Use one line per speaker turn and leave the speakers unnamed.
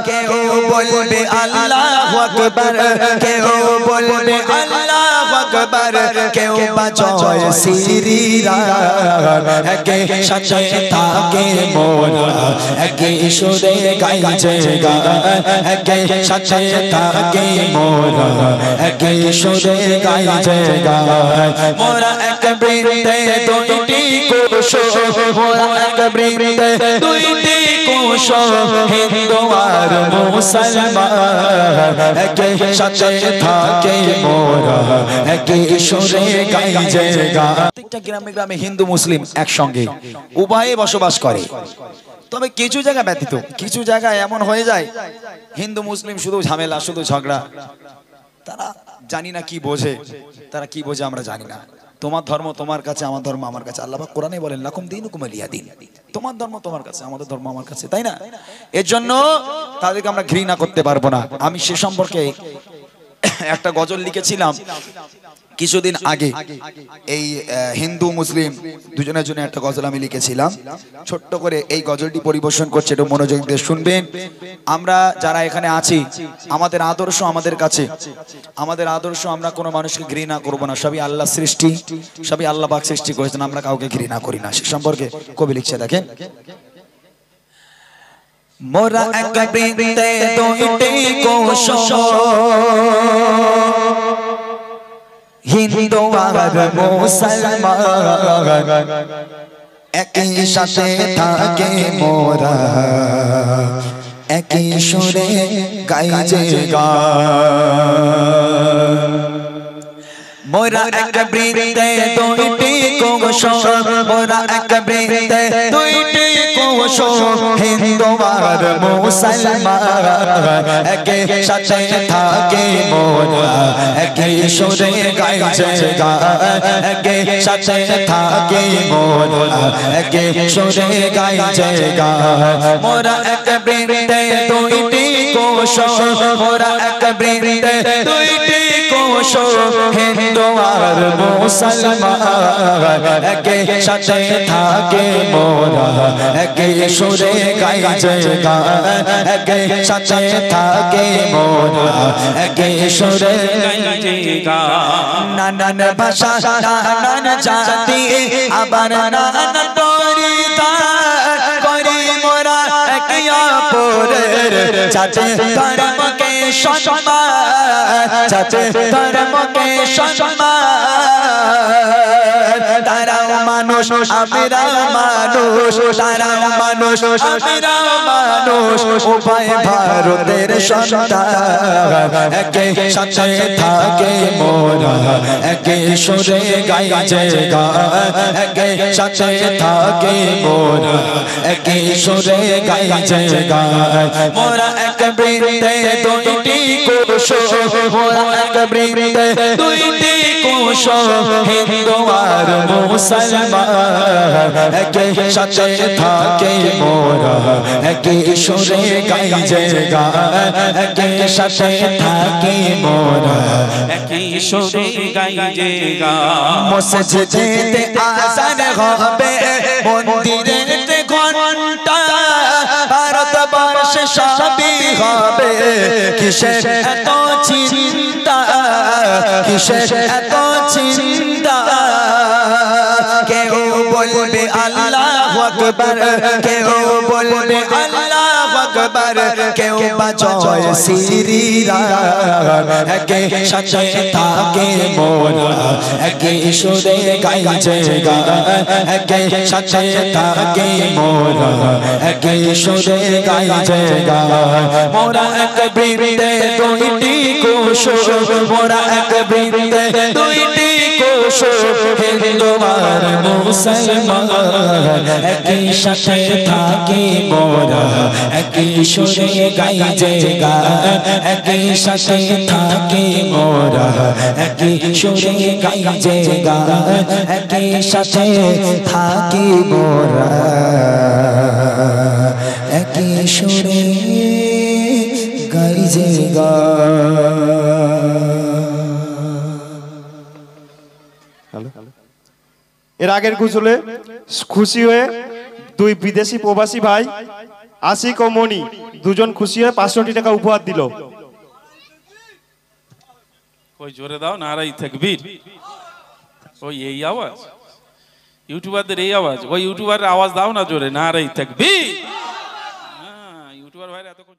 কেউ বলবে আল্লাহু আকবার, কেউ বলবে আল্লাহু আকবার, কেউ বাজায় সিরিরা, একে সাথে থাকে মোরা, একে সুরে গাইছে গান, একে সাথে থাকে মোরা, একে সুরে গাইছে গান। মোরা এক বৃন্দে দুইটি কোষ, মোরা এক বৃন্দে দুইটি কোষ, হিন্দু আর মুসলমান, একে সাথে থাকে মোরা, একে সুরে গাইছে গান। প্রত্যেকটা গ্রামে গ্রামে হিন্দু মুসলিম একসঙ্গে উভয়ে বসবাস করে। তবে কিছু জায়গা ব্যতীত কিছু জায়গায় এমন হয়ে যায় হিন্দু মুসলিম শুধু ঝামেলা, শুধু ঝগড়া। তারা জানি না কি বোঝে, তারা কি বোঝে আমরা জানি না। তোমার ধর্ম তোমার কাছে, আমার ধর্ম আমার কাছে। আল্লাহ পাক কোরআনে বলেন লাকুম দীনুকুম ওয়ালিয়া দীন, তোমার ধর্ম তোমার কাছে, আমাদের ধর্ম আমার কাছে, তাই না? এর জন্য তাদেরকে আমরা ঘৃণা করতে পারবো না। আমি সে সম্পর্কে একটা গজল লিখেছিলাম কিছুদিন আগে। এই হিন্দু মুসলিম দুজনের জন্য একটা গজল আমি লিখেছিলাম, ছোট্ট করে এই গজলটি পরিবেশন করছে, একটু মনোযোগ দিয়ে শুনবেন। আমরা যারা এখানে আছি, আমাদের আদর্শ আমাদের কাছে, আমাদের আদর্শ আমরা কোনো মানুষকে ঘৃণা করব না। সবই আল্লাহ সৃষ্টি, সবই আল্লাহ পাক সৃষ্টি করেছেন, আমরা কাউকে ঘৃণা করি না। সে সম্পর্কে কবি লিখছে, দেখেন। মোরা এক বৃন্দে দুইটি কোষ, হিন্দু আর মুসলমান, একই সাথে থাকে মোরা, একই সুরে গাইছে গান। মোরা এক বৃন্দে দুইটি কোষ, মোরা এক বৃন্দে দুইটি কোষ, হিন্দু আর মুসলমান, একই সাথে থাকে মোরা, একই সুরে গাইছে গান, একই সাথে থাকে মোরা, একই সুরে গাইছে গান। মোরা এক বৃন্দে দুইটি কোষ, মোরা এক বৃন্দে দুইটি কোষ, হিন্দু আর মুসলমান, একই সাথে থাকে মোরা, একই সুরে গাইছে গান, একই সাথে থাকে মোরা, একই সুরে গাইছে গান। নানান ভাষা, নানান জাতি, আবার নানান পরিধান করি মোরা, একে অপরের চাচে ধর্মকে সম্মান, চাচে ধর্মকে সম্মান। তারাও মানুষ আমরাও মানুষ, তারাও মানুষ আমরাও মানুষ, উভয় ভারতের সন্তান, একই সাথে থাকে মোরা, একই সুরে গাইছে গান, একই সাথে থাকে মোরা, একই সুরে গাইছে গান। মোরা এক বৃন্দে দুইটি কোষ, মোরা এক বৃন্দে দুইটি কোষ, হিন্দু আর মুসলমান, একই সাথে থাকে মোরা, একই সুরে গাইছে গান, একই সাথে থাকে মোরা, একই সুরে গাইছে গান। মসজিদেতে আযান হবে, মন্দিরেতে ঘন্টা, ভারতবর্ষে সবই হবে, কিসের এত চিন্তা, কিসের এত চিন্তা। কেউ বলবে আল্লাহু আকবার, কেউ বলবে আল্লাহু আকবার, কেউ বাজায় সিরিরা, একই সাথে থাকে মোরা, একই সুরে গাইছে গান, একই সাথে থাকে মোরা, একই সুরে গাইছে গান। মোরা এক বৃন্দে দুইটি কোষ, মোরা এক বৃন্দে দুইটি কোষ, হিন্দু আর মুসলমান, একই সাথে থাকে মোরা, একই সুরে গাইছে গান, একই সাথে থাকে মোরা, একই সুরে গাইছে গান, একই সাথে থাকি মোরা, একই সুরে গাইছে গান।
এর আগের গজলে খুশি হয়ে দুই বিদেশি প্রবাসী ভাই আশিক ও মনি দুজন খুশি হয়ে 500 টাকা উপহার দিল।
ওই জোরে দাও নারাই তাকবীর। ওই এই আওয়াজ ইউটিউবারদের এই আওয়াজ, ওই ইউটিউবারের আওয়াজ দাও না জোরে নারাই তাকবীর। হ্যাঁ ইউটিউবার ভাইরা এতক্ষণ